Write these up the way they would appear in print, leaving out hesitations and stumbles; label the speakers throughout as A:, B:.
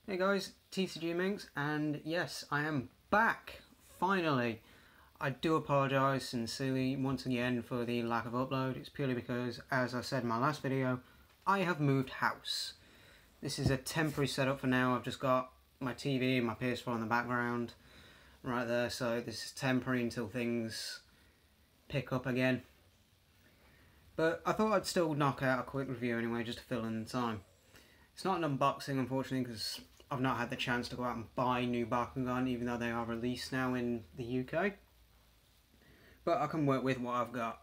A: Hey guys, TCG Minx, and yes, I am back, finally. I do apologise sincerely once again for the lack of upload. It's purely because, as I said in my last video, I have moved house. This is a temporary setup for now. I've just got my TV and my PS4 in the background right there, so this is temporary until things pick up again. But I thought I'd still knock out a quick review anyway, just to fill in the time. It's not an unboxing, unfortunately, because I've not had the chance to go out and buy new Bakugan, even though they are released now in the UK. But I can work with what I've got.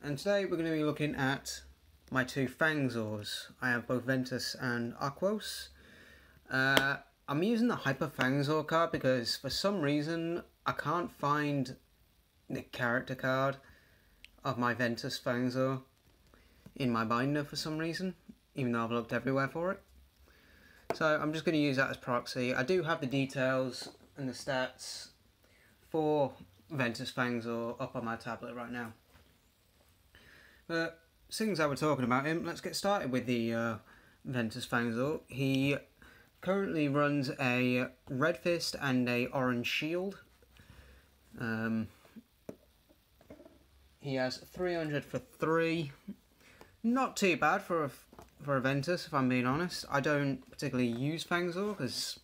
A: And today we're going to be looking at my two fangzors. I have both Ventus and Aquos. I'm using the Hyper Fangzor card because for some reason I can't find the character card of my Ventus Fangzor in my binder for some reason, even though I've looked everywhere for it. So I'm just going to use that as proxy. I do have the details and the stats for Ventus Fangzor up on my tablet right now. But seeing as we're talking about him, let's get started with the Ventus Fangzor. He currently runs a red fist and a orange shield. He has 300 for 3. Not too bad for a Ventus, if I'm being honest. I don't particularly use Fangzor because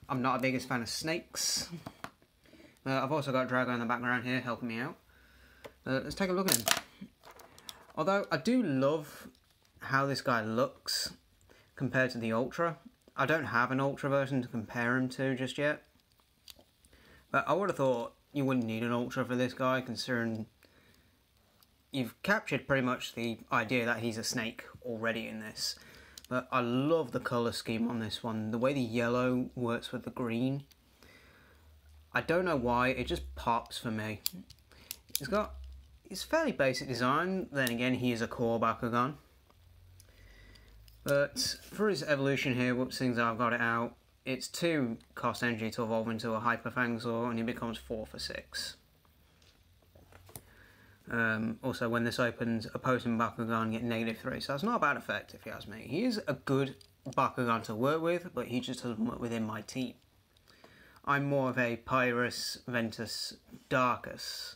A: I'm not a biggest fan of snakes. I've also got Drago in the background here helping me out. Let's take a look at him. Although I do love how this guy looks compared to the Ultra. I don't have an Ultra version to compare him to just yet. But I would have thought you wouldn't need an Ultra for this guy, considering you've captured pretty much the idea that he's a snake already in this. But I love the colour scheme on this one. The way the yellow works with the green. I don't know why, it just pops for me. It's fairly basic design, then again he is a core Bakugan. But for his evolution here, seeing as I've got it out, it's 2 cost energy to evolve into a Hyper Fangzor, and he becomes 4 for 6. Also, when this opens, opposing Bakugan get -3, so that's not a bad effect if you ask me. He is a good Bakugan to work with, but he just doesn't work within my team. I'm more of a Pyrus, Ventus, Darkus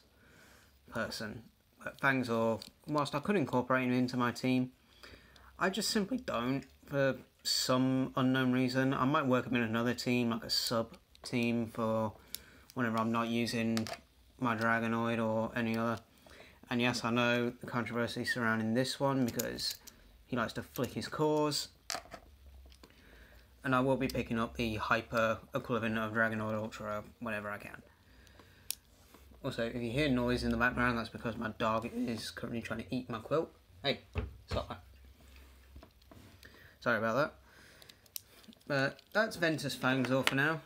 A: person. But Fangzor, whilst I could incorporate him into my team, I just simply don't for some unknown reason. I might work him in another team, like a sub-team for whenever I'm not using my Dragonoid or any other. And yes, I know the controversy surrounding this one because he likes to flick his cores. And I will be picking up the Hyper equivalent of Dragonoid Ultra whenever I can. Also, if you hear noise in the background, that's because my dog is currently trying to eat my quilt. Hey, stop that. Sorry about that. But that's Ventus Fangzor for now.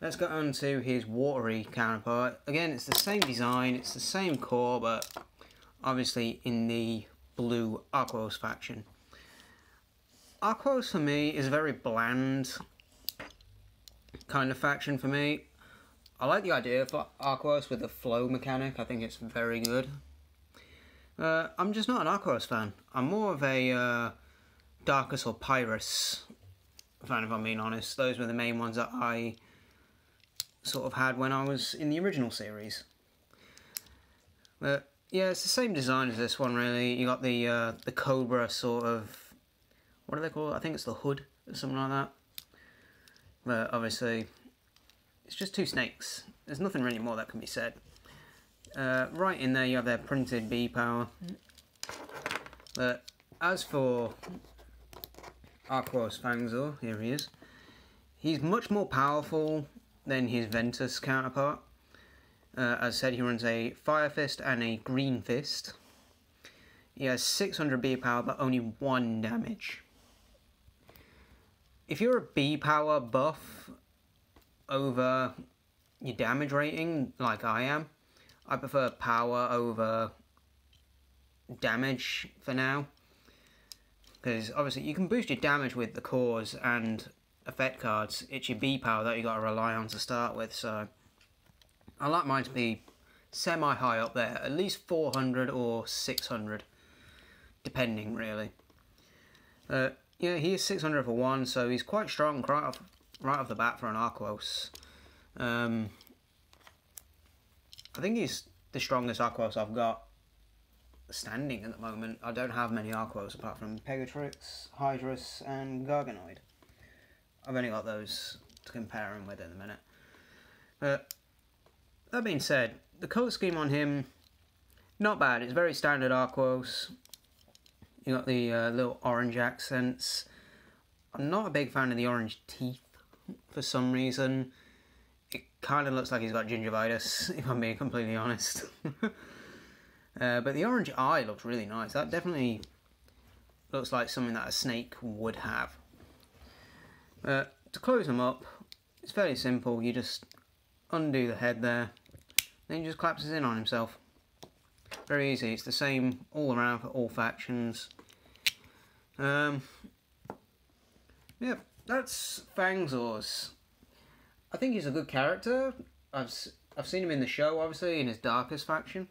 A: Let's go on to his watery counterpart. Again, it's the same design, it's the same core, but obviously in the blue Aquos faction. Aquos for me is a very bland kind of faction for me. I like the idea of Aquos with the flow mechanic, I think it's very good. I'm just not an Aquos fan. I'm more of a Darkus or Pyrus fan, if I'm being honest. Those were the main ones that I sort of had when I was in the original series. But yeah, it's the same design as this one really. You got the Cobra sort of, what do they call it? I think it's the hood or something like that. But obviously it's just 2 snakes. There's nothing really more that can be said. Right in there you have their printed B power. But as for Aquos Fangzor, here he is. He's much more powerful than his Ventus counterpart. As I said, he runs a Fire Fist and a Green Fist. He has 600 B power, but only 1 damage. If you're a B power buff over your damage rating, like I am, I prefer power over damage for now. Because obviously you can boost your damage with the cores and effect cards. It's your B power that you got to rely on to start with, so I like mine to be semi-high up there, at least 400 or 600, depending really. Yeah, he is 600 for 1, so he's quite strong right off the bat for an Arquos. I think he's the strongest Arquos I've got standing at the moment. I don't have many Arquos apart from Pegatrix, Hydrus, and Garganoid. I've only got those to compare him with in a minute. But that being said, the colour scheme on him, not bad. It's very standard Arquos. You got the little orange accents. I'm not a big fan of the orange teeth for some reason. It kind of looks like he's got gingivitis, if I'm being completely honest. But the orange eye looks really nice. That definitely looks like something that a snake would have. To close him up, it's fairly simple. You just undo the head there, then he just collapses in on himself. Very easy. It's the same all around for all factions. Yeah, that's fangzors. I think he's a good character. I've seen him in the show, obviously, in his darkest faction.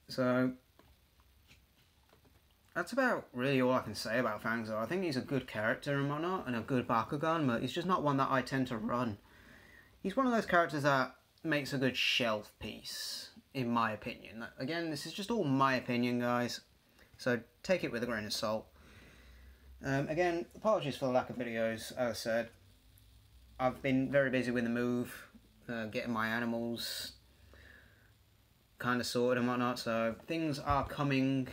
A: So that's about really all I can say about Fangzor. I think he's a good character and whatnot, and a good Bakugan, but he's just not one that I tend to run. He's one of those characters that makes a good shelf piece, in my opinion. Again, this is just all my opinion, guys, so take it with a grain of salt. Again, apologies for the lack of videos. As I said, I've been very busy with the move, getting my animals kind of sorted and whatnot, so things are coming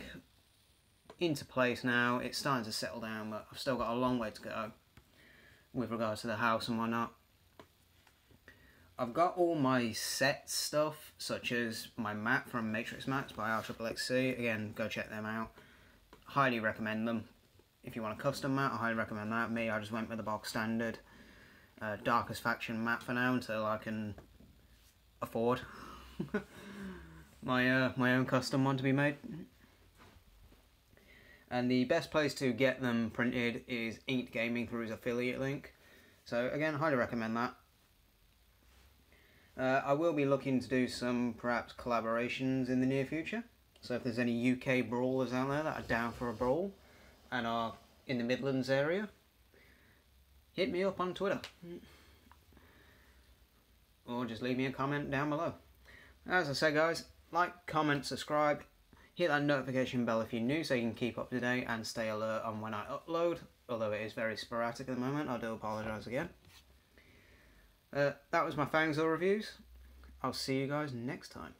A: into place now. It's starting to settle down, but I've still got a long way to go with regards to the house and whatnot. I've got all my set stuff, such as my mat from Matrix Mats by RXXC. Again, go check them out. Highly recommend them. If you want a custom mat, I highly recommend that. Me, I just went with the box standard darkest faction mat for now until I can afford my own custom one to be made. And the best place to get them printed is Inked Gaming through his affiliate link. So again, highly recommend that. I will be looking to do some perhaps collaborations in the near future. So if there's any UK brawlers out there that are down for a brawl and are in the Midlands area, hit me up on Twitter. Or just leave me a comment down below. As I said, guys, like, comment, subscribe. Hit that notification bell if you're new so you can keep up to date and stay alert on when I upload. Although it is very sporadic at the moment, I do apologise again. That was my Fangzor reviews. I'll see you guys next time.